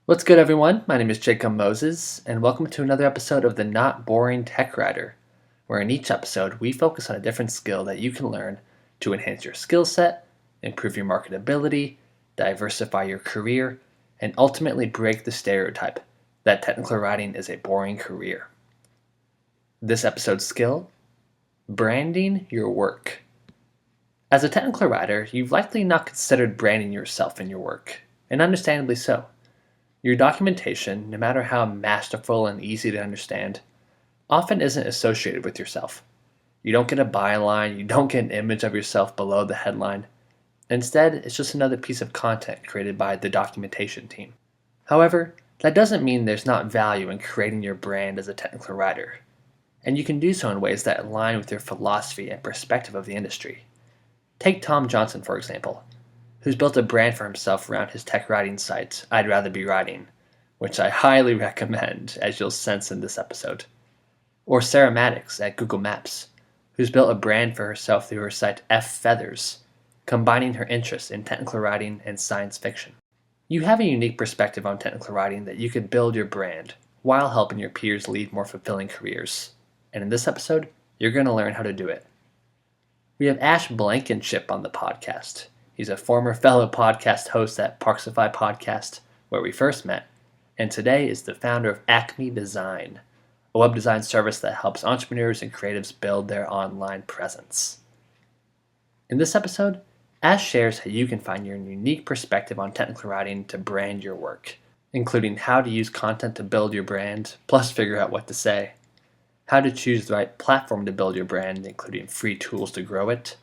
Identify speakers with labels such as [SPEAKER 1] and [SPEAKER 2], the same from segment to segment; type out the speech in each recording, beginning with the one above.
[SPEAKER 1] What's good, everyone? My name is Jacob Moses, and welcome to another episode of the Not Boring Tech Writer, where in each episode we focus on a different skill that you can learn to enhance your skill set, improve your marketability, diversify your career, and ultimately break the stereotype that technical writing is a boring career. This episode's skill: branding your work. As a technical writer, you've likely not considered branding yourself in your work, and understandably so. Your documentation, no matter how masterful and easy to understand, often isn't associated with yourself. You don't get a byline, you don't get an image of yourself below the headline. Instead, it's just another piece of content created by the documentation team. However, that doesn't mean there's not value in creating your brand as a technical writer, and you can do so in ways that align with your philosophy and perspective of the industry. Take Tom Johnson, for example, who's built a brand for himself around his tech writing site, I'd Rather Be Writing, which I highly recommend, as you'll sense in this episode. Or Sarah Maddox at Google Maps, who's built a brand for herself through her site F Feathers, combining her interests in technical writing and science fiction. You have a unique perspective on technical writing that you could build your brand while helping your peers lead more fulfilling careers. And in this episode, you're going to learn how to do it. We have Ash Blankenship on the podcast. He's a former fellow podcast host at Parksify Podcast, where we first met, and today is the founder of Acme Design, a web design service that helps entrepreneurs and creatives build their online presence. In this episode, Ash shares how you can find your unique perspective on technical writing to brand your work, including how to use content to build your brand, plus figure out what to say, how to choose the right platform to build your brand, including free tools to grow it,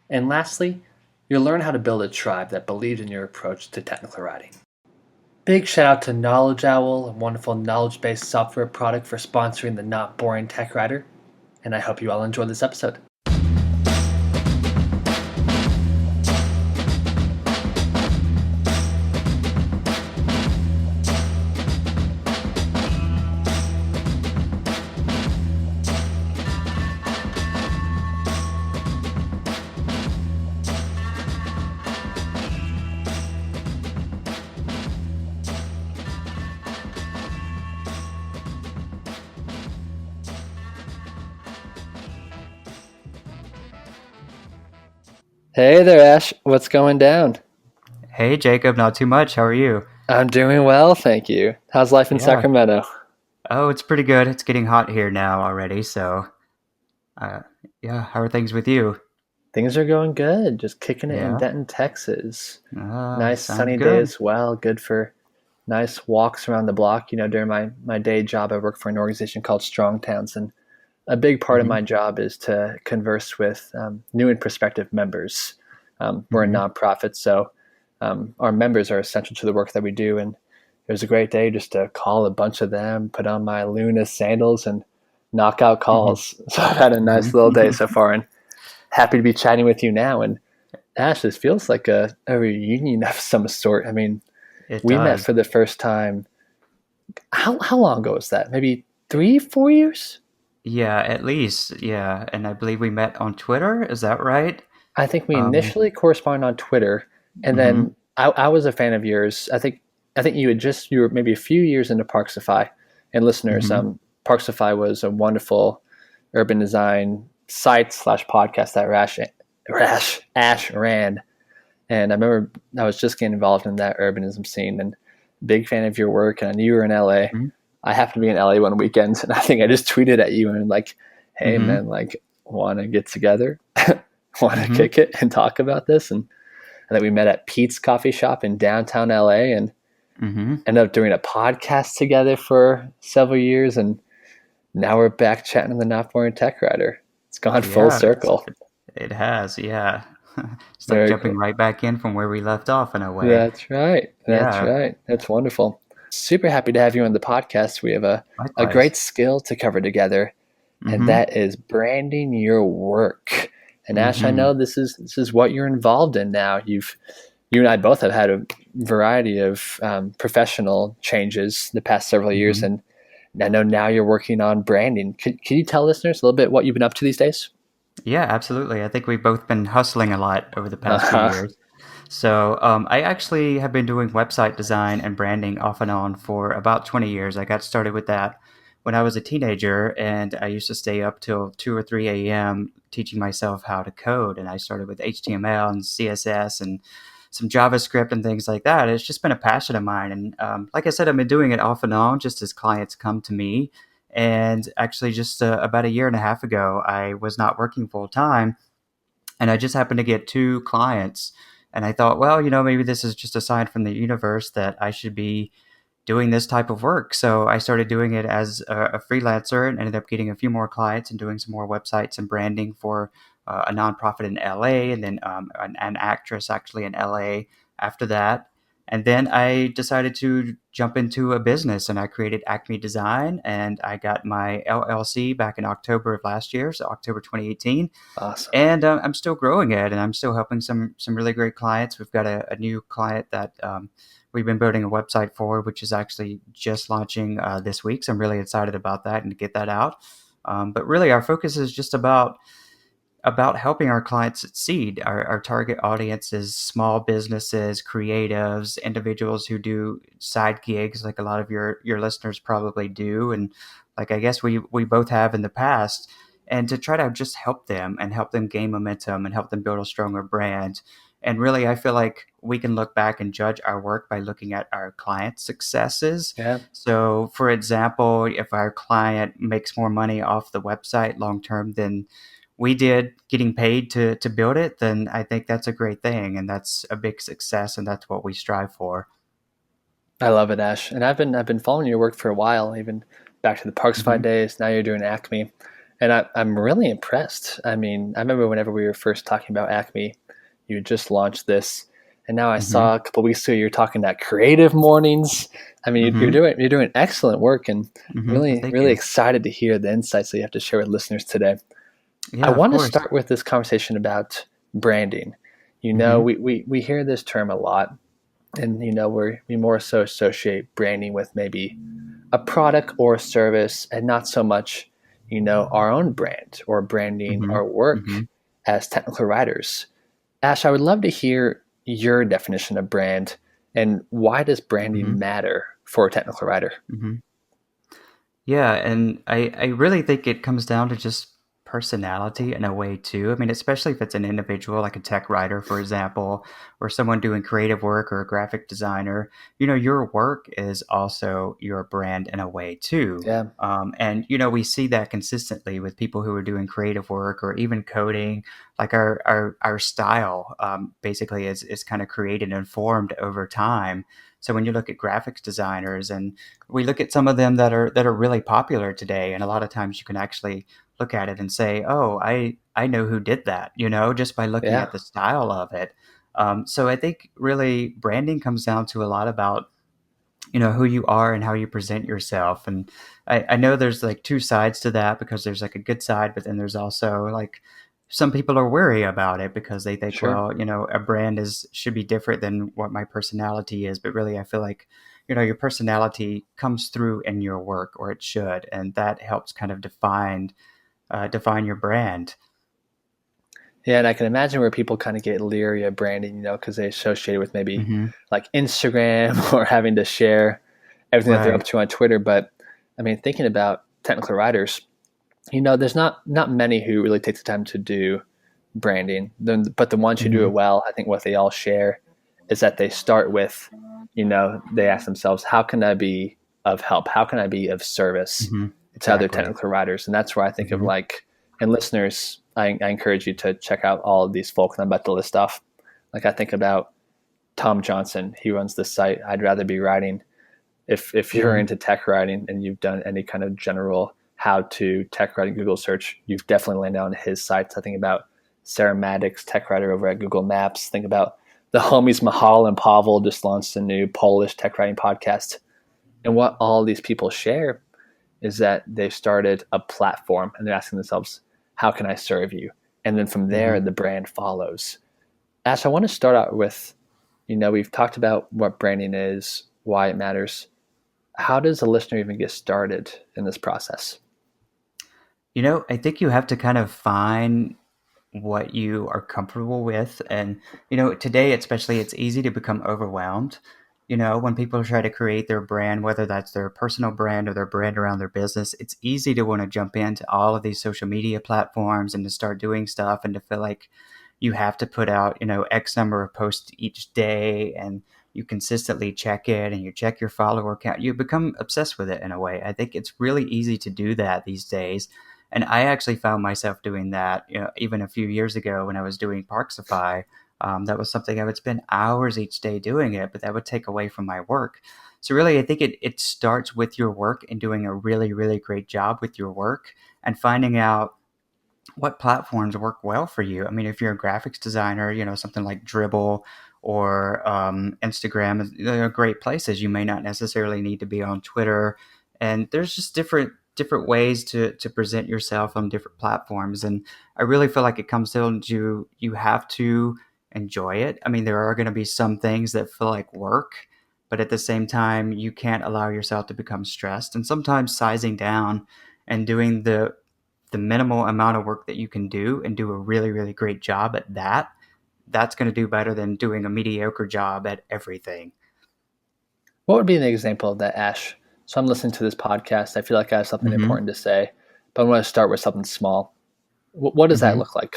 [SPEAKER 1] and lastly, you'll learn how to build a tribe that believes in your approach to technical writing. Big shout out to Knowledge Owl, a wonderful knowledge-based software product, for sponsoring the Not Boring Tech Writer, and I hope you all enjoy this episode. Hey there, Ash. What's going down?
[SPEAKER 2] Hey, Jacob, not too much. How are you?
[SPEAKER 1] I'm doing well, thank you. How's life in
[SPEAKER 2] Yeah.
[SPEAKER 1] Sacramento?
[SPEAKER 2] Oh, it's pretty good. It's getting hot here now already. So, uh, yeah, how are things with you?
[SPEAKER 1] Things are going good. Just kicking it in
[SPEAKER 2] Yeah.
[SPEAKER 1] Denton, Texas. Nice
[SPEAKER 2] Sounds
[SPEAKER 1] sunny day
[SPEAKER 2] good.
[SPEAKER 1] as well. Good for nice walks around the block. During my day job, I work for an organization called Strong Towns, and a big part of
[SPEAKER 2] Mm-hmm.
[SPEAKER 1] my job is to converse with new and prospective members. We're a
[SPEAKER 2] Mm-hmm.
[SPEAKER 1] nonprofit, so our members are essential to the work that we do. And it was a great day just to call a bunch of them, put on my Luna sandals, and knock out calls. So I've had a nice little day
[SPEAKER 2] Mm-hmm.
[SPEAKER 1] so far, and happy to be chatting with you now. And Ash, this feels like a reunion of some sort. I mean,
[SPEAKER 2] It
[SPEAKER 1] we met
[SPEAKER 2] does.
[SPEAKER 1] for the first time. How long ago was that? Maybe 3, 4 years?
[SPEAKER 2] Yeah, at least. Yeah. And I believe we met on Twitter. Is that right?
[SPEAKER 1] I think we
[SPEAKER 2] Um,
[SPEAKER 1] initially corresponded on Twitter, and
[SPEAKER 2] mm-hmm.
[SPEAKER 1] then I was a fan of yours. I think you were maybe a few years into Parksify, and listeners,
[SPEAKER 2] Mm-hmm.
[SPEAKER 1] Parksify was a wonderful urban design site slash podcast that Ash ran, and I remember I was just getting involved in that urbanism scene, and big fan of your work. And I knew you were in LA.
[SPEAKER 2] Mm-hmm.
[SPEAKER 1] I happened to be in LA one weekend, and I think I just tweeted at you and like, "Hey
[SPEAKER 2] Mm-hmm.
[SPEAKER 1] man, like, want to get together?" Want to
[SPEAKER 2] Mm-hmm.
[SPEAKER 1] kick it and talk about this. And then we met at Pete's coffee shop in downtown LA and
[SPEAKER 2] Mm-hmm.
[SPEAKER 1] ended up doing a podcast together for several years. And now we're back chatting in the Not Boring Tech Writer. It's gone full
[SPEAKER 2] Yeah,
[SPEAKER 1] circle.
[SPEAKER 2] it has. Yeah. It's like
[SPEAKER 1] Very
[SPEAKER 2] jumping
[SPEAKER 1] cool.
[SPEAKER 2] right back in from where we left off in a way.
[SPEAKER 1] That's right. That's
[SPEAKER 2] Yeah,
[SPEAKER 1] right. That's wonderful. Super happy to have you on the podcast. We have a
[SPEAKER 2] likewise.
[SPEAKER 1] great skill to cover together, and
[SPEAKER 2] Mm-hmm.
[SPEAKER 1] that is branding your work. And Ash, I
[SPEAKER 2] Mm-hmm.
[SPEAKER 1] know this is what you're involved in now. You and I both have had a variety of professional changes the past several years,
[SPEAKER 2] Mm-hmm.
[SPEAKER 1] and I know now you're working on branding. Can you tell listeners a little bit what you've been up to these days?
[SPEAKER 2] Yeah, absolutely. I think we've both been hustling a lot over the past few
[SPEAKER 1] Uh-huh.
[SPEAKER 2] years. So I actually have been doing website design and branding off and on for about 20 years. I got started with that when I was a teenager, and I used to stay up till 2 or 3 a.m. teaching myself how to code. And I started with HTML and CSS and some JavaScript and things like that. It's just been a passion of mine. And like I said, I've been doing it off and on just as clients come to me. And actually, just about a year and a half ago, I was not working full time, and I just happened to get two clients. And I thought, well, maybe this is just a sign from the universe that I should be doing this type of work. So I started doing it as a freelancer and ended up getting a few more clients and doing some more websites and branding for a nonprofit in LA, and then an actress actually in LA after that. And then I decided to jump into a business, and I created Acme Design, and I got my LLC back in October of last year, so October 2018.
[SPEAKER 1] Awesome.
[SPEAKER 2] And I'm still growing it, and I'm still helping some really great clients. We've got a new client that we've been building a website for, which is actually just launching this week. So I'm really excited about that and to get that out. But really, our focus is just about helping our clients succeed. Our target audience is small businesses, creatives, individuals who do side gigs, like a lot of your listeners probably do, and like I guess we both have in the past. And to try to just help them and help them gain momentum and help them build a stronger brand. And really, I feel like we can look back and judge our work by looking at our clients' successes.
[SPEAKER 1] Yeah.
[SPEAKER 2] So, for example, if our client makes more money off the website long term than we did getting paid to build it, then I think that's a great thing, and that's a big success, and that's what we strive for.
[SPEAKER 1] I love it, Ash. And I've been following your work for a while, even back to the Parksify
[SPEAKER 2] Hmm.
[SPEAKER 1] days. Now you're doing Acme, and I'm really impressed. I mean, I remember whenever we were first talking about Acme, you had just launched this, and now I
[SPEAKER 2] Hmm.
[SPEAKER 1] saw a couple weeks ago you're talking about creative mornings. I mean, you're
[SPEAKER 2] Hmm.
[SPEAKER 1] doing excellent work, and really
[SPEAKER 2] Thank
[SPEAKER 1] really
[SPEAKER 2] you.
[SPEAKER 1] excited to hear the insights that you have to share with listeners today. I
[SPEAKER 2] Yeah, of
[SPEAKER 1] want to
[SPEAKER 2] course.
[SPEAKER 1] start with this conversation about branding.
[SPEAKER 2] Hmm.
[SPEAKER 1] We hear this term a lot, and we more so associate branding with maybe a product or a service, and not so much our own brand or branding
[SPEAKER 2] Hmm.
[SPEAKER 1] our work
[SPEAKER 2] Hmm.
[SPEAKER 1] as technical writers. Ash, I would love to hear your definition of brand, and why does branding
[SPEAKER 2] Hmm.
[SPEAKER 1] matter for a technical writer?
[SPEAKER 2] Hmm. Yeah, and I really think it comes down to just personality in a way too. I mean, especially if it's an individual like a tech writer, for example, or someone doing creative work or a graphic designer. Your work is also your brand in a way too.
[SPEAKER 1] Yeah.
[SPEAKER 2] And we see that consistently with people who are doing creative work or even coding. Like our style basically is kind of created and formed over time. So when you look at graphics designers, and we look at some of them that are really popular today, and a lot of times you can actually look at it and say, oh, I know who did that, just by looking
[SPEAKER 1] Yeah.
[SPEAKER 2] at the style of it. So I think really branding comes down to a lot about who you are and how you present yourself. And I know there's like two sides to that, because there's like a good side, but then there's also like some people are wary about it because they think,
[SPEAKER 1] Sure.
[SPEAKER 2] well, a brand is should be different than what my personality is. But really, I feel like your personality comes through in your work, or it should, and that helps kind of define your brand.
[SPEAKER 1] Yeah, and I can imagine where people kind of get leery of branding, because they associate it with maybe
[SPEAKER 2] Hmm.
[SPEAKER 1] like Instagram or having to share everything that they're up
[SPEAKER 2] Right.
[SPEAKER 1] to on Twitter. But I mean, thinking about technical writers, there's not many who really take the time to do branding. But the ones who do it
[SPEAKER 2] Hmm.
[SPEAKER 1] well, I think what they all share is that they start with, they ask themselves, how can I be of help? How can I be of service
[SPEAKER 2] Hmm.
[SPEAKER 1] to other
[SPEAKER 2] Exactly.
[SPEAKER 1] technical writers? And that's where I think of
[SPEAKER 2] Hmm.
[SPEAKER 1] like, and listeners, I encourage you to check out all of these folks I'm about to list off. Like I think about Tom Johnson. He runs the site I'd Rather Be Writing. If you're
[SPEAKER 2] Hmm.
[SPEAKER 1] into tech writing and you've done any kind of general how to tech writing Google search, you've definitely landed on his sites. I think about Sarah Maddox, tech writer over at Google Maps. Think about the homies Mahal and Pavel just launched a new Polish tech writing podcast. And what all these people share is that they've started a platform and they're asking themselves, how can I serve you? And then from there,
[SPEAKER 2] Hmm.
[SPEAKER 1] the brand follows. Ash, I want to start out with, we've talked about what branding is, why it matters. How does a listener even get started in this process?
[SPEAKER 2] I think you have to kind of find what you are comfortable with. And, today, especially, it's easy to become overwhelmed. When people try to create their brand, whether that's their personal brand or their brand around their business, it's easy to want to jump into all of these social media platforms and to start doing stuff and to feel like you have to put out, X number of posts each day, and you consistently check it and you check your follower count. You become obsessed with it in a way. I think it's really easy to do that these days. And I actually found myself doing that, even a few years ago when I was doing Parksify. That was something I would spend hours each day doing it, but that would take away from my work. So really, I think it starts with your work and doing a really, really great job with your work and finding out what platforms work well for you. I mean, if you're a graphics designer, something like Dribble or Instagram, they're great places. You may not necessarily need to be on Twitter, and there's just different ways to present yourself on different platforms. And I really feel like it comes down to you have to enjoy it. I mean, there are going to be some things that feel like work, but at the same time, you can't allow yourself to become stressed. And sometimes sizing down and doing the minimal amount of work that you can do and do a really, really great job at that's going to do better than doing a mediocre job at everything.
[SPEAKER 1] What would be an example of that, Ash? So I'm listening to this podcast. I feel like I have something
[SPEAKER 2] Hmm.
[SPEAKER 1] important to say, but I want to start with something small. What does that
[SPEAKER 2] Hmm.
[SPEAKER 1] look like?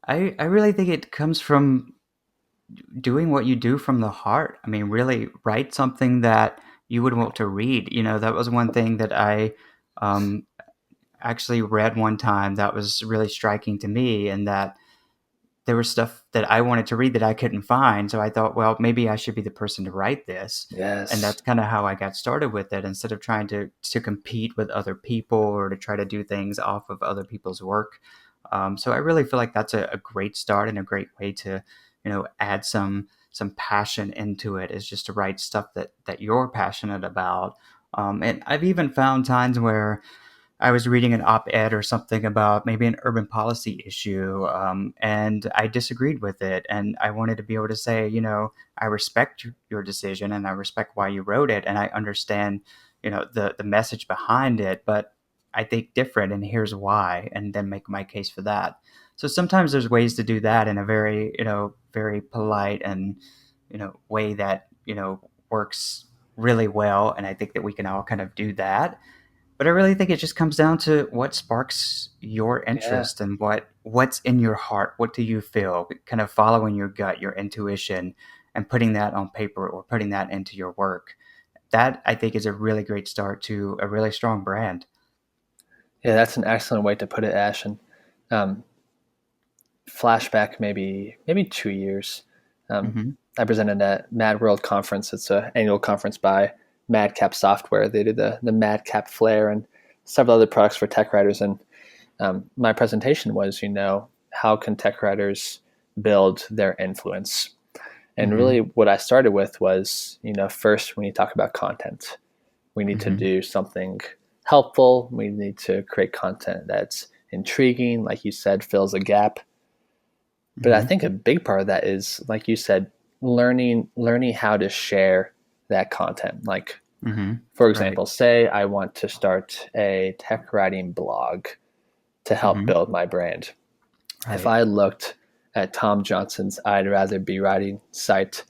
[SPEAKER 2] I really think it comes from doing what you do from the heart. I mean, really write something that you would want to read. That was one thing that I um, actually read one time that was really striking to me, and that there was stuff that I wanted to read that I couldn't find. So I thought, well, maybe I should be the person to write this. And
[SPEAKER 1] Yes.
[SPEAKER 2] that's kind of how I got started with it, instead of trying to compete with other people or to try to do things off of other people's work. So I really feel like that's a great start and a great way to, add some passion into it, is just to write stuff that you're passionate about. And I've even found times where I was reading an op-ed or something about maybe an urban policy issue, and I disagreed with it. And I wanted to be able to say, I respect your decision and I respect why you wrote it, and I understand, the message behind it, but I think different, and here's why, and then make my case for that. So sometimes there's ways to do that in a very, very polite and, way that, works really well. And I think that we can all kind of do that, but I really think it just comes down to what sparks your
[SPEAKER 1] Yeah.
[SPEAKER 2] interest and what's in your heart. What do you feel? Kind of following your gut, your intuition, and putting that on paper or putting that into your work. That, I think, is a really great start to a really strong brand.
[SPEAKER 1] Yeah, that's an excellent way to put it, Ash. And um, flashback maybe 2 years. Um,
[SPEAKER 2] Hmm.
[SPEAKER 1] I presented at Mad World Conference. It's an annual conference by Madcap Software. They did the Madcap Flare and several other products for tech writers. And my presentation was, how can tech writers build their influence? And
[SPEAKER 2] Hmm.
[SPEAKER 1] really, what I started with was, first, when you talk about content, we need to
[SPEAKER 2] Hmm.
[SPEAKER 1] do something helpful. We need to create content that's intriguing, like you said, fills a gap. But I
[SPEAKER 2] Hmm.
[SPEAKER 1] think a big part of that is, like you said, learning how to share that content. Like,
[SPEAKER 2] Hmm.
[SPEAKER 1] for
[SPEAKER 2] Right.
[SPEAKER 1] example, say I want to start a tech writing blog to help
[SPEAKER 2] Hmm.
[SPEAKER 1] build my brand. If
[SPEAKER 2] Right.
[SPEAKER 1] I looked at Tom Johnson's I'd Rather Be Writing site,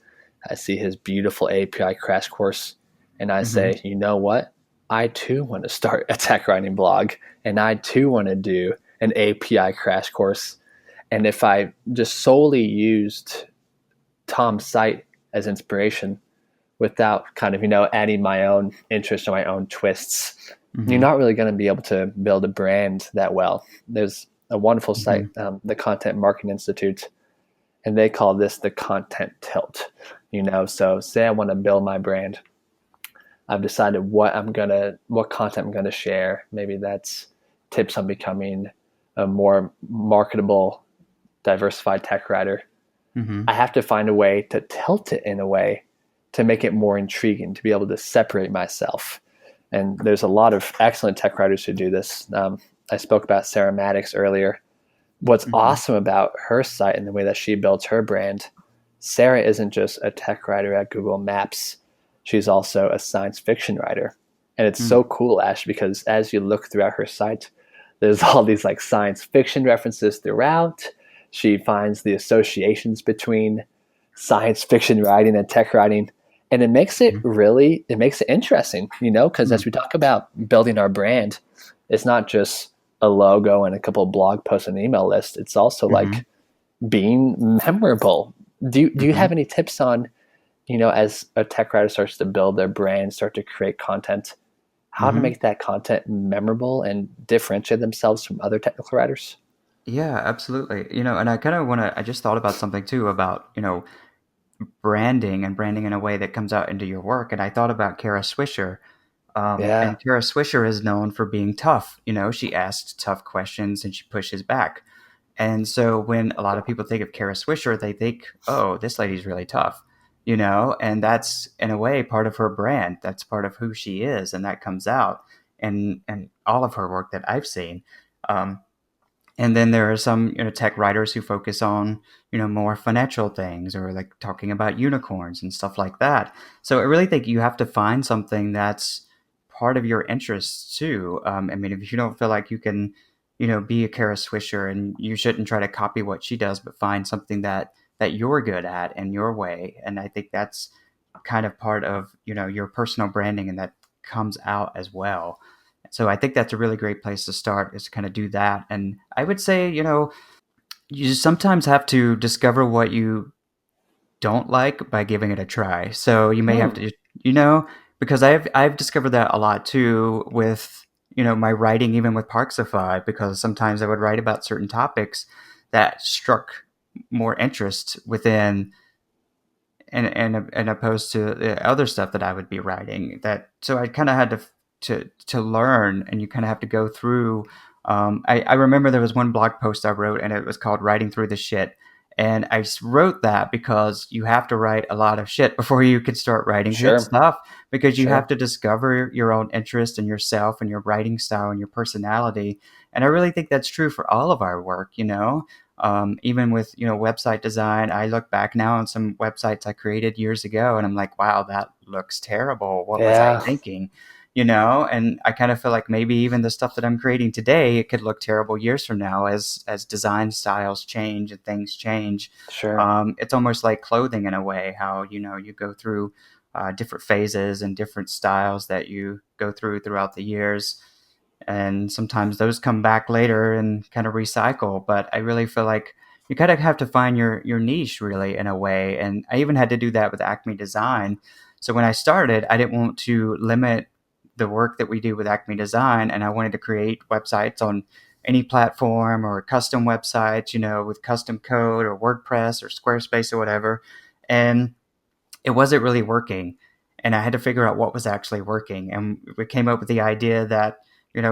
[SPEAKER 1] I see his beautiful API crash course, and I
[SPEAKER 2] Hmm.
[SPEAKER 1] say, you know what? I too want to start a tech writing blog, and I too want to do an API crash course. And if I just solely used Tom's site as inspiration without kind of, adding my own interest or my own twists, you're
[SPEAKER 2] Hmm.
[SPEAKER 1] not really going to be able to build a brand that well. There's a wonderful site,
[SPEAKER 2] Hmm.
[SPEAKER 1] the Content Marketing Institute, and they call this the content tilt. So say I want to build my brand. I've decided what content I'm gonna share. Maybe that's tips on becoming a more marketable, diversified tech writer.
[SPEAKER 2] Hmm.
[SPEAKER 1] I have to find a way to tilt it in a way to make it more intriguing, to be able to separate myself. And there's a lot of excellent tech writers who do this. I spoke about Sarah Maddox earlier. What's
[SPEAKER 2] Hmm.
[SPEAKER 1] awesome about her site and the way that she builds her brand, Sarah isn't just a tech writer at Google Maps. She's also a science fiction writer. And it's so cool, Ash, because as you look throughout her site, There's all these like science fiction references throughout. She finds the associations between science fiction writing and tech writing. And it makes it interesting, because as
[SPEAKER 2] Mhm.
[SPEAKER 1] we talk about building our brand, it's not just a logo and a couple of blog posts and email lists. It's also like
[SPEAKER 2] Mhm.
[SPEAKER 1] being memorable. Do you have
[SPEAKER 2] Mhm.
[SPEAKER 1] any tips on, as a tech writer starts to build their brand, start to create content, how to
[SPEAKER 2] Mhm.
[SPEAKER 1] make that content memorable and differentiate themselves from other technical writers?
[SPEAKER 2] Yeah, absolutely. And I kind of want to, I just thought about something too about, branding and branding in a way that comes out into your work. And I thought about Kara Swisher.
[SPEAKER 1] Yeah,
[SPEAKER 2] And Kara Swisher is known for being tough. She asks tough questions and she pushes back. And so when a lot of people think of Kara Swisher, they think, oh, this lady's really tough, and that's in a way part of her brand. That's part of who she is. And that comes out and all of her work that I've seen. Um, and then there are some tech writers who focus on more financial things or like talking about unicorns and stuff like that. So I really think you have to find something that's part of your interests too. I mean, if you don't feel like you can be a Kara Swisher, and you shouldn't try to copy what she does, but find something that you're good at in your way. And I think that's kind of part of your personal branding, and that comes out as well. So I think that's a really great place to start, is to kind of do that. And I would say, you sometimes have to discover what you don't like by giving it a try. So you may have
[SPEAKER 1] hmm.
[SPEAKER 2] to, you know, because I've discovered that a lot too with my writing, even with Parksify, because sometimes I would write about certain topics that struck more interest within and opposed to the other stuff that I would be writing. That so I kind of had to learn, and you kind of have to go through. I remember there was one blog post I wrote, and it was called "Writing Through the Shit." And wrote that because you have to write a lot of shit before you can start writing good
[SPEAKER 1] Sure,
[SPEAKER 2] stuff, because you have
[SPEAKER 1] sure.
[SPEAKER 2] to discover your own interest and yourself and your writing style and your personality. And I really think that's true for all of our work. Even with website design, I look back now on some websites I created years ago, and I'm like, wow, that looks terrible. What was I
[SPEAKER 1] Yeah,
[SPEAKER 2] thinking? And I kind of feel like maybe even the stuff that I'm creating today, it could look terrible years from now, as design styles change and things change.
[SPEAKER 1] sure.
[SPEAKER 2] It's almost like clothing in a way, how you go through different phases and different styles that you go through throughout the years, and sometimes those come back later and kind of recycle. But I really feel like you kind of have to find your niche, really, in a way. And I even had to do that with Acme Design. So when I started, I didn't want to limit the work that we do with Acme Design, and I wanted to create websites on any platform, or custom websites, with custom code or WordPress or Squarespace or whatever. And it wasn't really working, and I had to figure out what was actually working. And we came up with the idea that,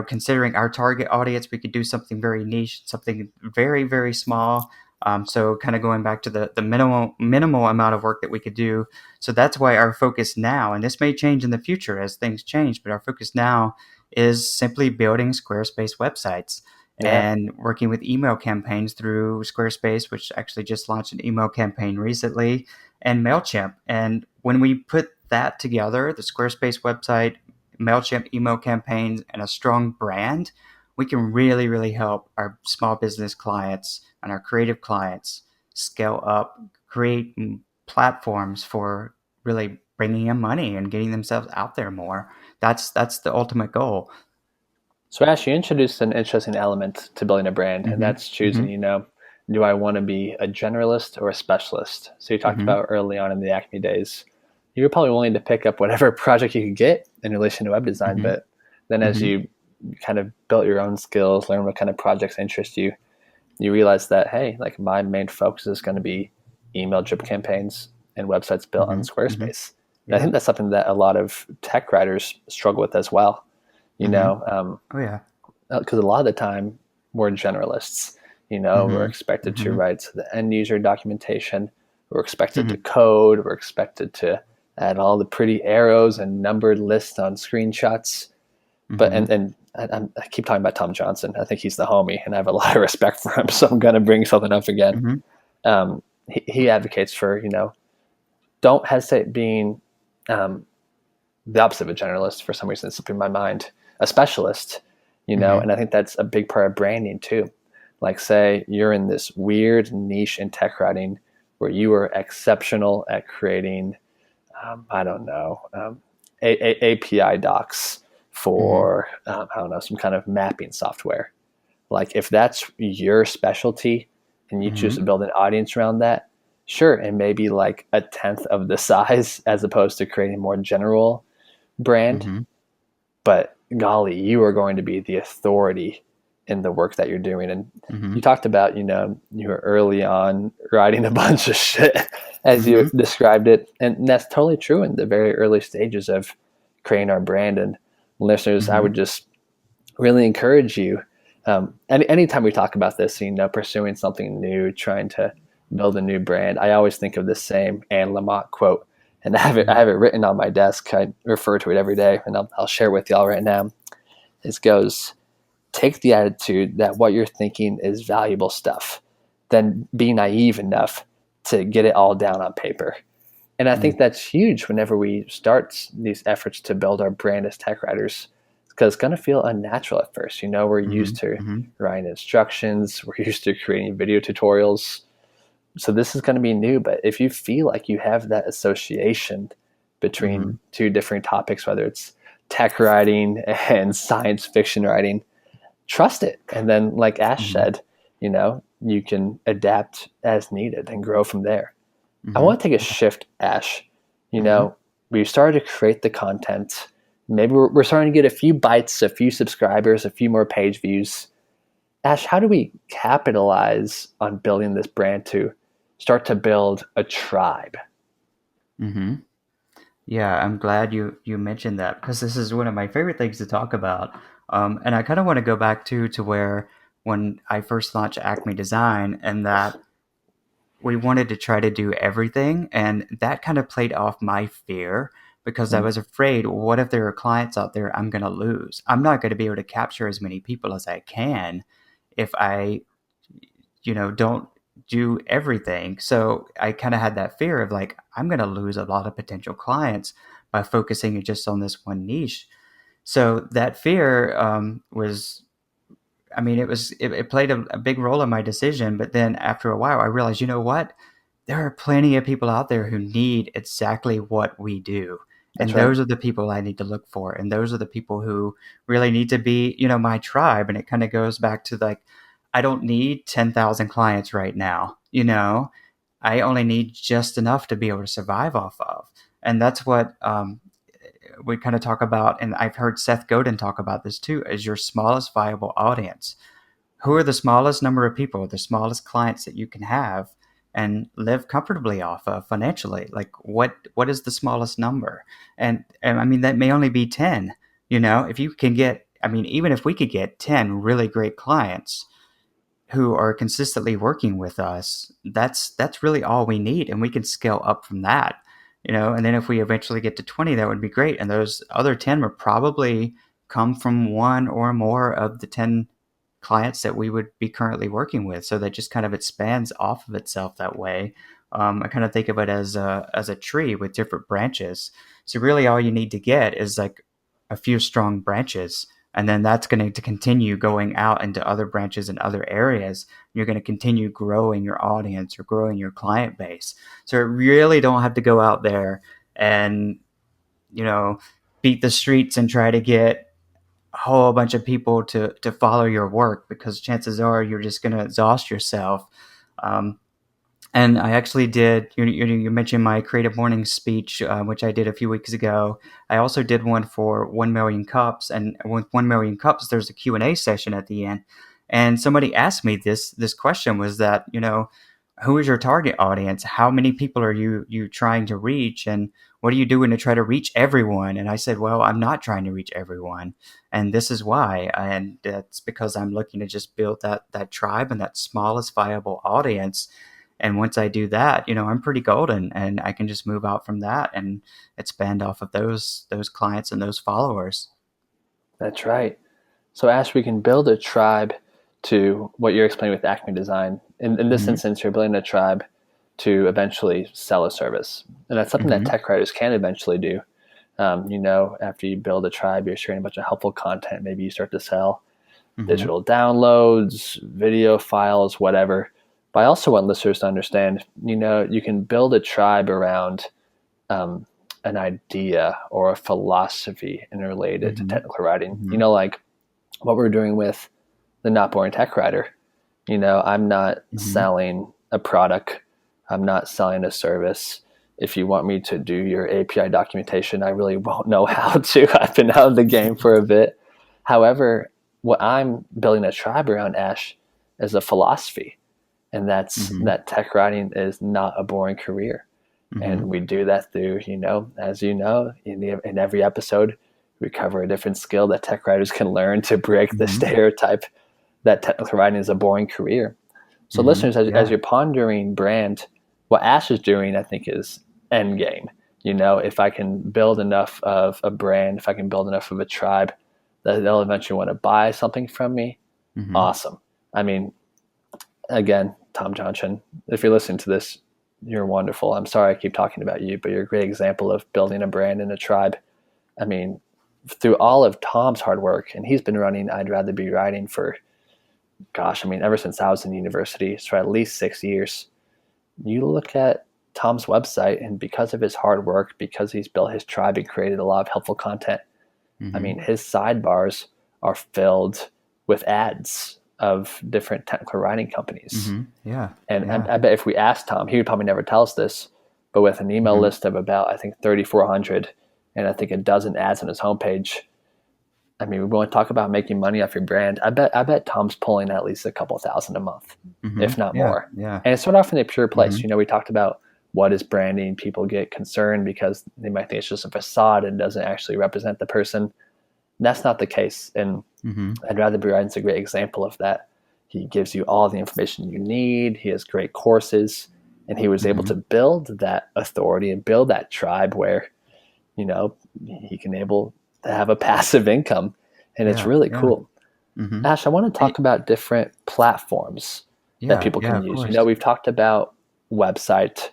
[SPEAKER 2] considering our target audience, we could do something very niche, something very, very small. So kind of going back to the minimal amount of work that we could do. So that's why our focus now, and this may change in the future as things change, but our focus now is simply building Squarespace websites
[SPEAKER 1] Yeah.
[SPEAKER 2] and working with email campaigns through Squarespace, which actually just launched an email campaign recently, and MailChimp. And when we put that together, the Squarespace website, MailChimp email campaigns, and a strong brand, we can really, really help our small business clients and our creative clients scale up, create platforms for really bringing in money and getting themselves out there more. That's the ultimate goal.
[SPEAKER 1] So Ash, you introduced an interesting element to building a brand, and
[SPEAKER 2] Mm-hmm.
[SPEAKER 1] that's choosing,
[SPEAKER 2] Mm-hmm.
[SPEAKER 1] do I want to be a generalist or a specialist? So you talked
[SPEAKER 2] Mm-hmm.
[SPEAKER 1] about early on in the Acme days, you were probably willing to pick up whatever project you could get in relation to web design,
[SPEAKER 2] Mm-hmm.
[SPEAKER 1] but then as
[SPEAKER 2] Mm-hmm.
[SPEAKER 1] you kind of built your own skills, learn what kind of projects interest you, you realize that, hey, like my main focus is going to be email drip campaigns and websites built on
[SPEAKER 2] Mm-hmm. Mm-hmm.
[SPEAKER 1] Squarespace. And I
[SPEAKER 2] Yeah.
[SPEAKER 1] think that's something that a lot of tech writers struggle with as well. You
[SPEAKER 2] Mm-hmm.
[SPEAKER 1] know,
[SPEAKER 2] Oh yeah.
[SPEAKER 1] because a lot of the time we're generalists. We're
[SPEAKER 2] Mm-hmm.
[SPEAKER 1] expected to
[SPEAKER 2] Mm-hmm.
[SPEAKER 1] write to the end user documentation. We're expected to
[SPEAKER 2] Mm-hmm.
[SPEAKER 1] code. We're expected to add all the pretty arrows and numbered lists on screenshots. But
[SPEAKER 2] Mm-hmm.
[SPEAKER 1] I keep talking about Tom Johnson. I think he's the homie, and I have a lot of respect for him. So I'm going to bring something up again.
[SPEAKER 2] Mm-hmm.
[SPEAKER 1] He advocates for don't hesitate being um, the opposite of a generalist. For some reason, it's slipping my mind. A specialist. And I think that's a big part of branding too. Like, say you're in this weird niche in tech writing where you are exceptional at creating, I don't know, API docs
[SPEAKER 2] Mm-hmm.
[SPEAKER 1] for, I don't know, some kind of mapping software. Like, if that's your specialty and you choose to
[SPEAKER 2] Mm-hmm.
[SPEAKER 1] build an audience around that, sure, and maybe like a tenth of the size as opposed to creating more general brand.
[SPEAKER 2] Mm-hmm.
[SPEAKER 1] But golly, you are going to be the authority in the work that you're doing. And
[SPEAKER 2] Mm-hmm.
[SPEAKER 1] you talked about, you were early on writing a bunch of shit as you
[SPEAKER 2] Mm-hmm.
[SPEAKER 1] described it. And that's totally true in the very early stages of creating our brand. And listeners, I
[SPEAKER 2] Mm-hmm.
[SPEAKER 1] would just really encourage you. Anytime we talk about this, pursuing something new, trying to build a new brand, I always think of the same Anne Lamott quote, and I have it written on my desk. I refer to it every day, and I'll share it with y'all right now. It goes, take the attitude that what you're thinking is valuable stuff, then be naive enough to get it all down on paper. And I
[SPEAKER 2] Mm-hmm.
[SPEAKER 1] think that's huge whenever we start these efforts to build our brand as tech writers, because it's going to feel unnatural at first. We're used to
[SPEAKER 2] Mm-hmm.
[SPEAKER 1] writing instructions, we're used to creating video tutorials. So this is going to be new. But if you feel like you have that association between
[SPEAKER 2] Mm-hmm.
[SPEAKER 1] two different topics, whether it's tech writing and science fiction writing, trust it. And then, like Ash
[SPEAKER 2] Mm-hmm.
[SPEAKER 1] said, you can adapt as needed and grow from there. I
[SPEAKER 2] Mm-hmm.
[SPEAKER 1] want to take a shift, Ash. You
[SPEAKER 2] Mm-hmm.
[SPEAKER 1] know, we started to create the content. Maybe we're starting to get a few bites, a few subscribers, a few more page views. Ash, how do we capitalize on building this brand to start to build a tribe?
[SPEAKER 2] Mm-hmm. Yeah, I'm glad you mentioned that because this is one of my favorite things to talk about. And I kind of want to go back to where when I first launched Acme Design and that we wanted to try to do everything, and that kind of played off my fear because I
[SPEAKER 1] Mm,
[SPEAKER 2] was afraid, what if there are clients out there I'm going to lose? I'm not going to be able to capture as many people as I can if I don't do everything. So I kind of had that fear of like, I'm going to lose a lot of potential clients by focusing just on this one niche. So that fear was, I mean, it played a big role in my decision. But then after a while, I realized, you know what? There are plenty of people out there who need exactly what we do.
[SPEAKER 1] that's
[SPEAKER 2] And
[SPEAKER 1] right.
[SPEAKER 2] those are the people I need to look for. And those are the people who really need to be, my tribe. And it kind of goes back to like, I don't need 10,000 clients right now. I only need just enough to be able to survive off of. And that's what we kind of talk about. And I've heard Seth Godin talk about this too, as your smallest viable audience. Who are the smallest number of people, the smallest clients that you can have and live comfortably off of financially? Like what is the smallest number? And I mean that may only be 10. If you can get, I mean, even if we could get 10 really great clients who are consistently working with us, that's really all we need, and we can scale up from that. And then if we eventually get to 20, that would be great, and those other 10 would probably come from one or more of the 10 clients that we would be currently working with. So that just kind of expands off of itself that way. I kind of think of it as a tree with different branches. So really, all you need to get is like a few strong branches, and then that's going to continue going out into other branches and other areas. You're going to continue growing your audience or growing your client base. So it really don't have to go out there and you know beat the streets and try to get a whole bunch of people to follow your work, because chances are you're just going to exhaust yourself. Um, and I actually did. You mentioned my creative morning speech, which I did a few weeks ago. I also did one for 1 million cups, and with 1 million cups, there's a Q&A session at the end. And somebody asked me this question was that who is your target audience? How many people are you trying to reach, and what are you doing to try to reach everyone? And I said, well, I'm not trying to reach everyone, and this is why. And that's because I'm looking to just build that tribe and that smallest viable audience. And once I do that, I'm pretty golden, and I can just move out from that and expand off of those clients and those followers.
[SPEAKER 1] That's right. So, Ash, we can build a tribe to what you're explaining with Acme Design. In this
[SPEAKER 2] Mm-hmm.
[SPEAKER 1] instance, you're building a tribe to eventually sell a service. And that's something that
[SPEAKER 2] Mm-hmm.
[SPEAKER 1] tech writers can eventually do. After you build a tribe, you're sharing a bunch of helpful content. Maybe you start to sell.
[SPEAKER 2] Mm-hmm.
[SPEAKER 1] digital downloads, video files, whatever. But I also want listeners to understand, you can build a tribe around um, an idea or a philosophy and related to
[SPEAKER 2] Mm-hmm.
[SPEAKER 1] technical writing.
[SPEAKER 2] Mm-hmm.
[SPEAKER 1] Like what we're doing with the Not Boring Tech Writer. I'm not
[SPEAKER 2] Mm-hmm.
[SPEAKER 1] selling a product. I'm not selling a service. If you want me to do your API documentation, I really won't know how to. I've been out of the game for a bit. However, what I'm building a tribe around, Ash, is a philosophy, and that's
[SPEAKER 2] Mm-hmm.
[SPEAKER 1] that tech writing is not a boring career.
[SPEAKER 2] Mm-hmm.
[SPEAKER 1] And we do that through, as you know, in every episode, we cover a different skill that tech writers can learn to break the
[SPEAKER 2] Mm-hmm.
[SPEAKER 1] stereotype that technical writing is a boring career. So,
[SPEAKER 2] Mm-hmm.
[SPEAKER 1] listeners, as
[SPEAKER 2] Yeah.
[SPEAKER 1] you're pondering brand, what Ash is doing, I think, is end game. If I can build enough of a brand, if I can build enough of a tribe that they'll eventually want to buy something from me,
[SPEAKER 2] Mm-hmm.
[SPEAKER 1] awesome. I mean, again, Tom Johnson, if you're listening to this, you're wonderful. I'm sorry I keep talking about you, but you're a great example of building a brand and a tribe. I mean, through all of Tom's hard work, and he's been running I'd Rather Be Writing for, gosh, I mean, ever since I was in university, so at least 6 years. You look at Tom's website, and because of his hard work, because he's built his tribe and created a lot of helpful content, I
[SPEAKER 2] Mm-hmm.
[SPEAKER 1] mean, his sidebars are filled with ads of different technical writing companies.
[SPEAKER 2] Mm-hmm. Yeah.
[SPEAKER 1] And
[SPEAKER 2] Yeah.
[SPEAKER 1] I bet if we asked Tom, he would probably never tell us this, but with an email
[SPEAKER 2] Mm-hmm.
[SPEAKER 1] list of about, I think, 3,400 and I think a dozen ads on his homepage, I mean, we want to talk about making money off your brand. I bet Tom's pulling at least a couple thousand a month,
[SPEAKER 2] Mm-hmm.
[SPEAKER 1] if not
[SPEAKER 2] Yeah.
[SPEAKER 1] more.
[SPEAKER 2] Yeah.
[SPEAKER 1] And it's sort of from a pure place.
[SPEAKER 2] Mm-hmm.
[SPEAKER 1] We talked about what is branding. People get concerned because they might think it's just a facade and doesn't actually represent the person. That's not the case. And
[SPEAKER 2] Mm-hmm.
[SPEAKER 1] I'd Rather Be Writing's a great example of that. He gives you all the information you need. He has great courses, and he was able
[SPEAKER 2] Mm-hmm.
[SPEAKER 1] to build that authority and build that tribe where you know he can able to have a passive income, and it's
[SPEAKER 2] Yeah.
[SPEAKER 1] really
[SPEAKER 2] Yeah.
[SPEAKER 1] cool.
[SPEAKER 2] Mm-hmm.
[SPEAKER 1] Ash, I want to talk about different platforms that
[SPEAKER 2] Yeah.
[SPEAKER 1] people
[SPEAKER 2] Yeah.
[SPEAKER 1] can
[SPEAKER 2] Of
[SPEAKER 1] use.
[SPEAKER 2] course.
[SPEAKER 1] We've talked about website.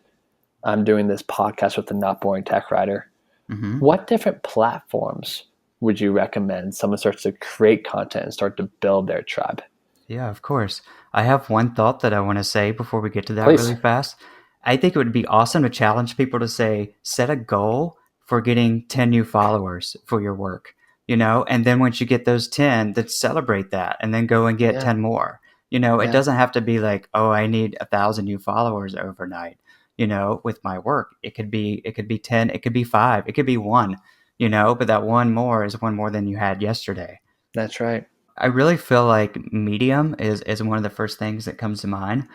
[SPEAKER 1] I'm doing this podcast with the Not Boring Tech Writer.
[SPEAKER 2] Mm-hmm.
[SPEAKER 1] What different platforms would you recommend someone starts to create content and start to build their tribe?
[SPEAKER 2] Yeah, of course. I have one thought that I want to say before we get to that
[SPEAKER 1] Please.
[SPEAKER 2] really fast. I think it would be awesome to challenge people to say, set a goal for getting 10 new followers for your work, and then once you get those 10, then celebrate that and then go and get
[SPEAKER 1] Yeah.
[SPEAKER 2] 10 more. It
[SPEAKER 1] Yeah.
[SPEAKER 2] doesn't have to be like, oh, I need 1,000 new followers overnight, with my work. It could be 10, it could be 5, it could be 1, but that one more is one more than you had yesterday.
[SPEAKER 1] That's right.
[SPEAKER 2] I really feel like Medium is one of the first things that comes to mind,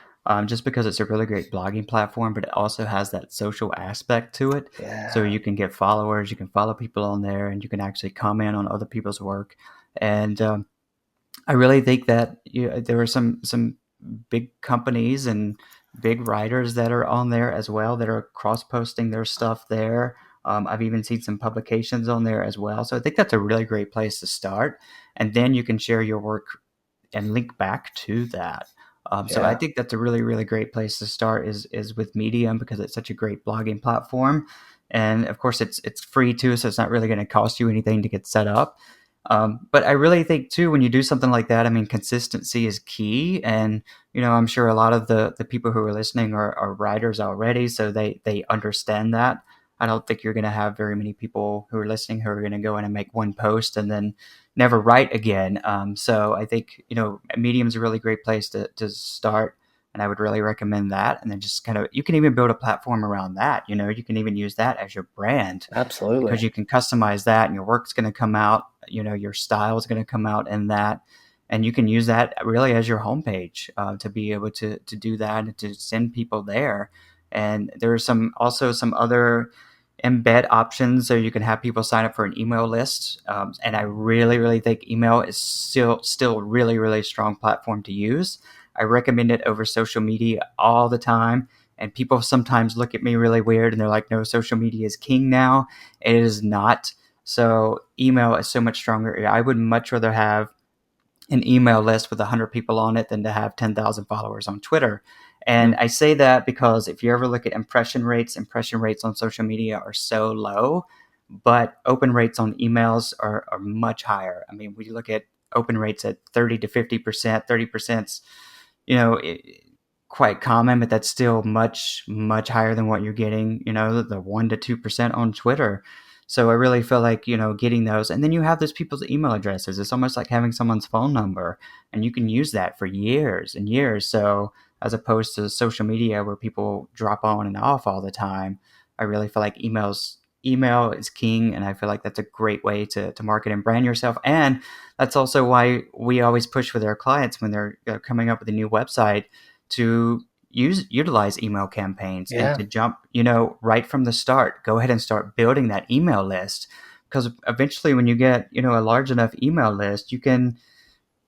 [SPEAKER 2] just because it's a really great blogging platform, but it also has that social aspect to it. So
[SPEAKER 1] Yeah.
[SPEAKER 2] you can get followers, you can follow people on there, and you can actually comment on other people's work. And I really think that there are some big companies and big writers that are on there as well that are cross posting their stuff there. I've even seen some publications on there as well. So I think that's a really great place to start. And then you can share your work and link back to that. So I
[SPEAKER 1] Yeah.
[SPEAKER 2] think that's a really, really great place to start is with Medium because it's such a great blogging platform. And of course, it's free too, so it's not really going to cost you anything to get set up. But I really think too, when you do something like that, I mean, consistency is key. And, I'm sure a lot of the people who are listening are writers already, so they understand that. I don't think you're going to have very many people who are listening who are going to go in and make one post and then never write again. So I think, Medium is a really great place to start. And I would really recommend that. And then just kind of, you can even build a platform around that. You can even use that as your brand because
[SPEAKER 1] Absolutely.
[SPEAKER 2] you can customize that and your work's going to come out, your style is going to come out in that. And you can use that really as your homepage to be able to do that and to send people there. And there are also some other embed options so you can have people sign up for an email list. And I really, really think email is still really, really strong platform to use. I recommend it over social media all the time. And people sometimes look at me really weird and they're like, no, social media is king now. It is not. So email is so much stronger. I would much rather have an email list with 100 people on it than to have 10,000 followers on Twitter. And
[SPEAKER 1] Mm.
[SPEAKER 2] I say that because if you ever look at impression rates on social media are so low, but open rates on emails are much higher. I mean, we look at open rates at 30 to 50%. 30%'s, you know, quite common, but that's still much, much higher than what you're getting, you know, the 1 to 2% on Twitter. So I really feel like, you know, getting those. And then you have those people's email addresses. It's almost like having someone's phone number, and you can use that for years and years. So as opposed to social media where people drop on and off all the time, I really feel like email is king. And I feel like that's a great way to market and brand yourself. And that's also why we always push with our clients when they're coming up with a new website to utilize email campaigns and
[SPEAKER 1] Yeah.
[SPEAKER 2] to jump, you know, right from the start. Go ahead and start building that email list, because eventually when you get, you know, a large enough email list, you can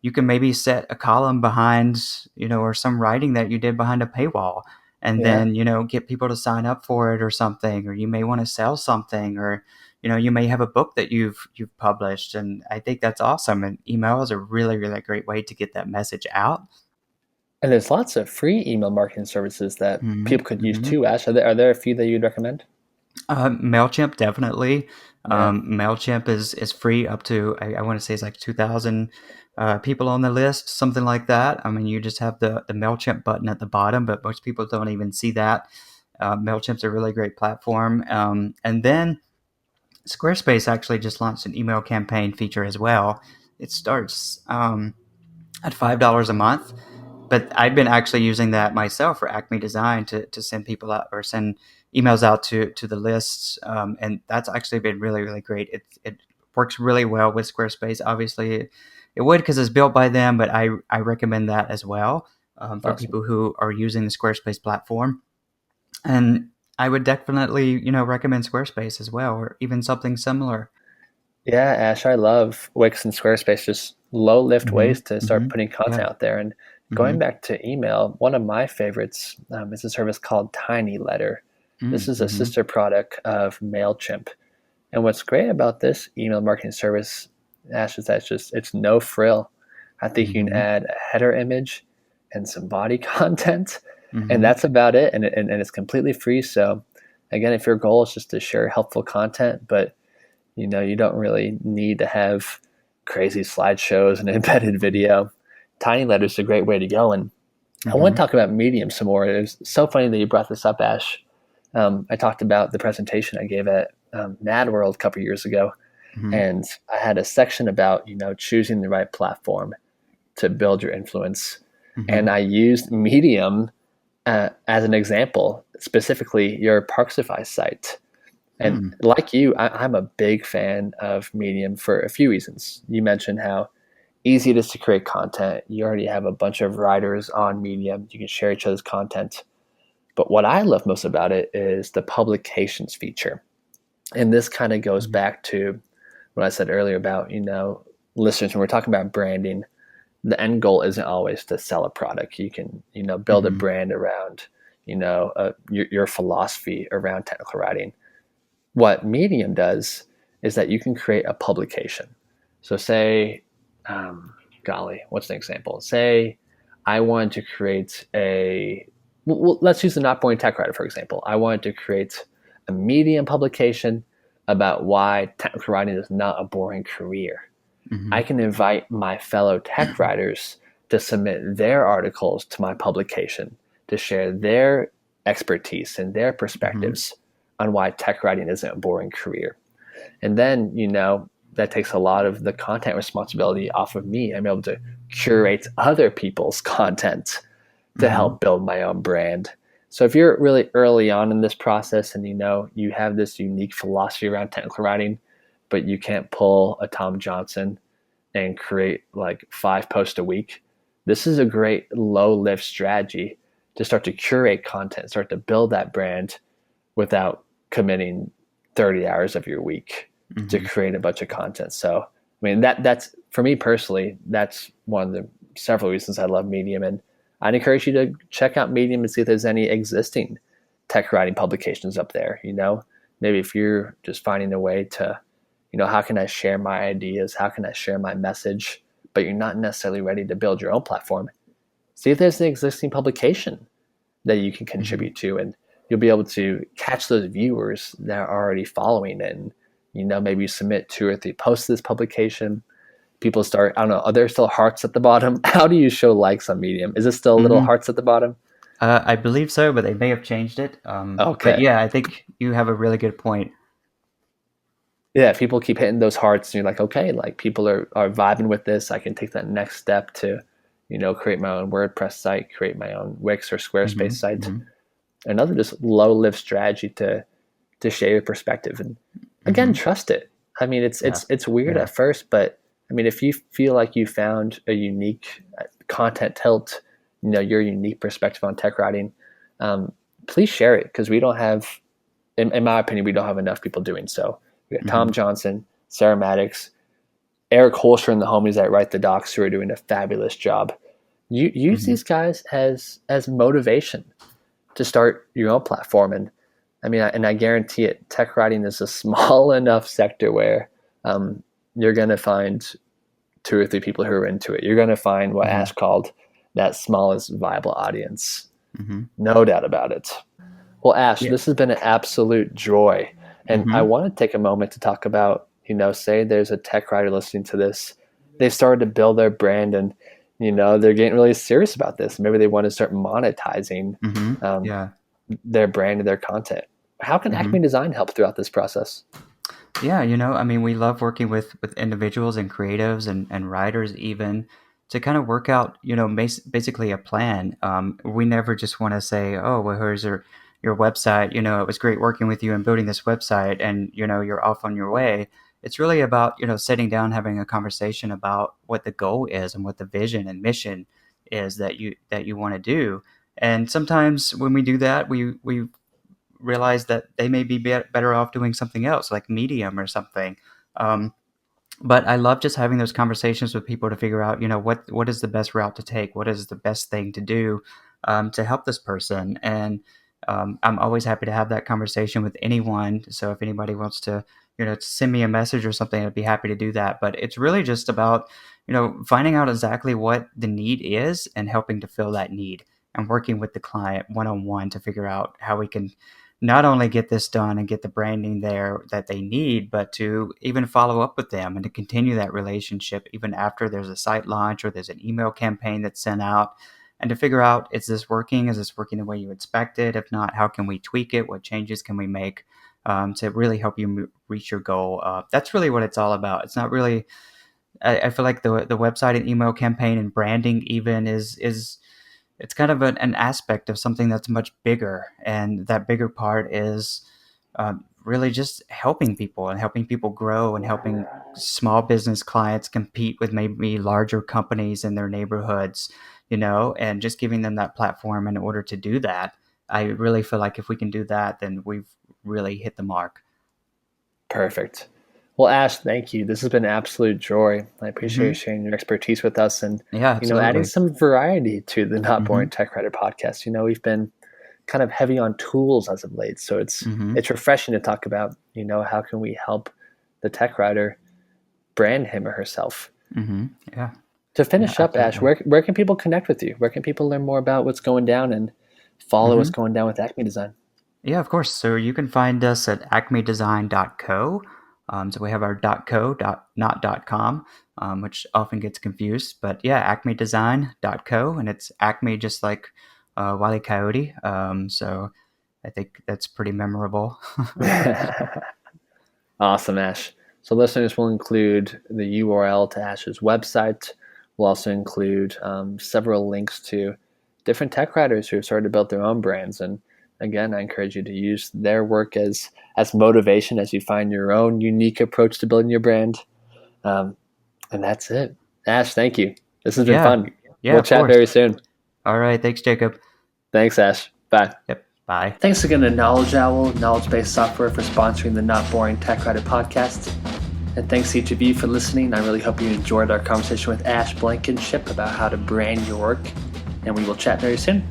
[SPEAKER 2] maybe set a column behind, you know, or some writing that you did behind a paywall, and
[SPEAKER 1] Yeah.
[SPEAKER 2] then, you know, get people to sign up for it or something. Or you may want to sell something, or, you know, you may have a book that you've published. And I think that's awesome. And email is a really, really great way to get that message out.
[SPEAKER 1] And there's lots of free email marketing services that
[SPEAKER 2] Hmm.
[SPEAKER 1] people could use
[SPEAKER 2] Hmm.
[SPEAKER 1] too, Ash. Are there a few that you'd recommend?
[SPEAKER 2] MailChimp, definitely.
[SPEAKER 1] Yeah.
[SPEAKER 2] MailChimp is free up to, I want to say it's like 2,000 people on the list, something like that. I mean, you just have the MailChimp button at the bottom, but most people don't even see that. MailChimp's a really great platform. And then Squarespace actually just launched an email campaign feature as well. It starts at $5 a month, but I've been actually using that myself for Acme Design to send people out or send emails out to the lists, and that's actually been really, really great. It works really well with Squarespace. Obviously, it would, because it's built by them, but I recommend that as well, for
[SPEAKER 1] Awesome.
[SPEAKER 2] people who are using the Squarespace platform. And I would definitely, you know, recommend Squarespace as well, or even something similar.
[SPEAKER 1] Yeah, Ash, I love Wix and Squarespace, just low lift
[SPEAKER 2] Hmm.
[SPEAKER 1] ways to
[SPEAKER 2] Hmm.
[SPEAKER 1] start putting content
[SPEAKER 2] Yeah.
[SPEAKER 1] out there. And
[SPEAKER 2] Hmm.
[SPEAKER 1] going back to email, one of my favorites is a service called Tiny Letter. This is a
[SPEAKER 2] Hmm.
[SPEAKER 1] sister product of MailChimp. And what's great about this email marketing service, Ash, is that it's no frill. I think you can
[SPEAKER 2] Hmm.
[SPEAKER 1] add a header image and some body content, and
[SPEAKER 2] Hmm.
[SPEAKER 1] that's about it. And it's completely free. So, again, if your goal is just to share helpful content, but you don't really need to have crazy slideshows and embedded video. Tiny Letter is a great way to go. And I want to
[SPEAKER 2] Hmm.
[SPEAKER 1] talk about Medium some more. It was so funny that you brought this up, Ash. I talked about the presentation I gave at Mad World a couple years ago,
[SPEAKER 2] Hmm.
[SPEAKER 1] and I had a section about choosing the right platform to build your influence, and
[SPEAKER 2] Hmm.
[SPEAKER 1] I used Medium as an example, specifically your Parksify site. And
[SPEAKER 2] Mm.
[SPEAKER 1] like you, I'm a big fan of Medium for a few reasons. You mentioned how easy it is to create content. You already have a bunch of writers on Medium. You can share each other's content. But what I love most about it is the publications feature. And this kind of goes
[SPEAKER 2] Mhm.
[SPEAKER 1] back to what I said earlier about, listeners, when we're talking about branding, the end goal isn't always to sell a product. You can, build a
[SPEAKER 2] Mhm.
[SPEAKER 1] brand around, your philosophy around technical writing. What Medium does is that you can create a publication. So say, golly, what's an example? Say I wanted to create let's use the Not Boring Tech Writer, for example. I wanted to create a Medium publication about why technical writing is not a boring career. I
[SPEAKER 2] Mhm.
[SPEAKER 1] can invite my fellow tech writers to submit their articles to my publication to share their expertise and their
[SPEAKER 2] Mhm.
[SPEAKER 1] perspectives on why tech writing isn't a boring career. And then, that takes a lot of the content responsibility off of me. I'm able to curate other people's content to
[SPEAKER 2] Mhm.
[SPEAKER 1] help build my own brand. So if you're really early on in this process and you have this unique philosophy around technical writing, but you can't pull a Tom Johnson and create like 5 posts a week, this is a great low lift strategy to start to curate content, start to build that brand without committing 30 hours of your week to
[SPEAKER 2] Mhm.
[SPEAKER 1] create a bunch of content. So, I mean, that's for me personally, that's one of the several reasons I love Medium. And I'd encourage you to check out Medium and see if there's any existing tech writing publications up there. Maybe if you're just finding a way to, how can I share my ideas? How can I share my message? But you're not necessarily ready to build your own platform. See if there's an existing publication that you can
[SPEAKER 2] Mhm.
[SPEAKER 1] contribute to, and you'll be able to catch those viewers that are already following it. And maybe you submit 2 or 3 posts to this publication, people start, I don't know, are there still hearts at the bottom? How do you show likes on Medium? Is it still little
[SPEAKER 2] Hmm.
[SPEAKER 1] hearts at the bottom?
[SPEAKER 2] I believe so, but they may have changed it. But
[SPEAKER 1] Okay.
[SPEAKER 2] yeah, I think you have a really good point.
[SPEAKER 1] Yeah, people keep hitting those hearts and you're like, okay, like people are vibing with this. I can take that next step to, create my own WordPress site, create my own Wix or Squarespace
[SPEAKER 2] Hmm.
[SPEAKER 1] site.
[SPEAKER 2] Hmm.
[SPEAKER 1] Another just low lift strategy to share your perspective and again,
[SPEAKER 2] Hmm.
[SPEAKER 1] trust it. I mean, it's
[SPEAKER 2] Yeah.
[SPEAKER 1] it's it's weird
[SPEAKER 2] Yeah.
[SPEAKER 1] at first, but I mean, if you feel like you found a unique content tilt, your unique perspective on tech writing, please share it because we don't have, in my opinion, we don't have enough people doing so. We got
[SPEAKER 2] Hmm.
[SPEAKER 1] Tom Johnson, Sarah Maddox, Eric Holster, and the homies that write the docs who are doing a fabulous job. You use
[SPEAKER 2] Hmm.
[SPEAKER 1] these guys as motivation to start your own platform. And I mean, and I guarantee it, tech writing is a small enough sector where you're going to find two or three people who are into it. You're going to find what
[SPEAKER 2] Hmm.
[SPEAKER 1] Ash called that smallest viable audience.
[SPEAKER 2] Hmm.
[SPEAKER 1] No doubt about it. Well, Ash,
[SPEAKER 2] Yeah.
[SPEAKER 1] this has been an absolute joy. And I
[SPEAKER 2] Hmm.
[SPEAKER 1] want to take a moment to talk about, say there's a tech writer listening to this. They've started to build their brand and, they're getting really serious about this. Maybe they want to start monetizing
[SPEAKER 2] Hmm.
[SPEAKER 1] um,
[SPEAKER 2] Yeah.
[SPEAKER 1] their brand and their content. How can
[SPEAKER 2] Hmm.
[SPEAKER 1] Acme Design help throughout this process?
[SPEAKER 2] Yeah, I mean, we love working with individuals and creatives and writers even to kind of work out, basically a plan. We never just want to say, oh, well, here's your website. It was great working with you and building this website, and you're off on your way. It's really about sitting down, having a conversation about what the goal is and what the vision and mission is that you want to do. And sometimes when we do that, we realize that they may be better off doing something else like Medium or something. Um, but I love just having those conversations with people to figure out, what is the best route to take, what is the best thing to do to help this person. And I'm always happy to have that conversation with anyone. So if anybody wants to, send me a message or something, I'd be happy to do that. But it's really just about, finding out exactly what the need is and helping to fill that need and working with the client one on one to figure out how we can not only get this done and get the branding there that they need, but to even follow up with them and to continue that relationship even after there's a site launch or there's an email campaign that's sent out, and to figure out, is this working? Is this working the way you expected? If not, how can we tweak it? What changes can we make to really help you reach your goal? That's really what it's all about. It's not really, I feel like the website and email campaign and branding even is it's kind of an aspect of something that's much bigger, and that bigger part is really just helping people and helping people grow and helping small business clients compete with maybe larger companies in their neighborhoods, and just giving them that platform in order to do that. I really feel like if we can do that, then we've really hit the mark.
[SPEAKER 1] Perfect. Well, Ash, thank you. This has been an absolute joy. I appreciate you
[SPEAKER 2] Hmm.
[SPEAKER 1] sharing your expertise with us and,
[SPEAKER 2] Yeah,
[SPEAKER 1] adding
[SPEAKER 2] absolutely.
[SPEAKER 1] some variety to the Not
[SPEAKER 2] Hmm.
[SPEAKER 1] Boring Tech Writer podcast. We've been kind of heavy on tools as of late. So it's
[SPEAKER 2] Hmm.
[SPEAKER 1] it's refreshing to talk about, how can we help the tech writer brand him or herself.
[SPEAKER 2] Hmm. Yeah.
[SPEAKER 1] To
[SPEAKER 2] Yeah,
[SPEAKER 1] finish up, Ash,
[SPEAKER 2] absolutely.
[SPEAKER 1] where can people connect with you? Where can people learn more about what's going down and follow what's
[SPEAKER 2] Hmm.
[SPEAKER 1] going down with Acme Design?
[SPEAKER 2] Yeah, of course. So you can find us at acmedesign.co. So we have our .co, not .com, which often gets confused. But yeah, acmedesign.co, and it's Acme just like Wile E. Coyote. So I think that's pretty memorable.
[SPEAKER 1] Awesome, Ash. So listeners will include the URL to Ash's website. We'll also include several links to different tech writers who have started to build their own brands. And again, I encourage you to use their work as motivation as you find your own unique approach to building your brand. Um, and that's it. Ash, thank you. This has been
[SPEAKER 2] Yeah,
[SPEAKER 1] fun.
[SPEAKER 2] yeah,
[SPEAKER 1] We'll
[SPEAKER 2] of
[SPEAKER 1] chat
[SPEAKER 2] course.
[SPEAKER 1] very soon.
[SPEAKER 2] All right. Thanks, Jacob.
[SPEAKER 1] Thanks, Ash. Bye.
[SPEAKER 2] Yep. Bye.
[SPEAKER 1] Thanks again to Knowledge Owl, knowledge-based software, for sponsoring the Not Boring Tech Writer podcast. And thanks to each of you for listening. I really hope you enjoyed our conversation with Ash Blankenship about how to brand your work. And we will chat very soon.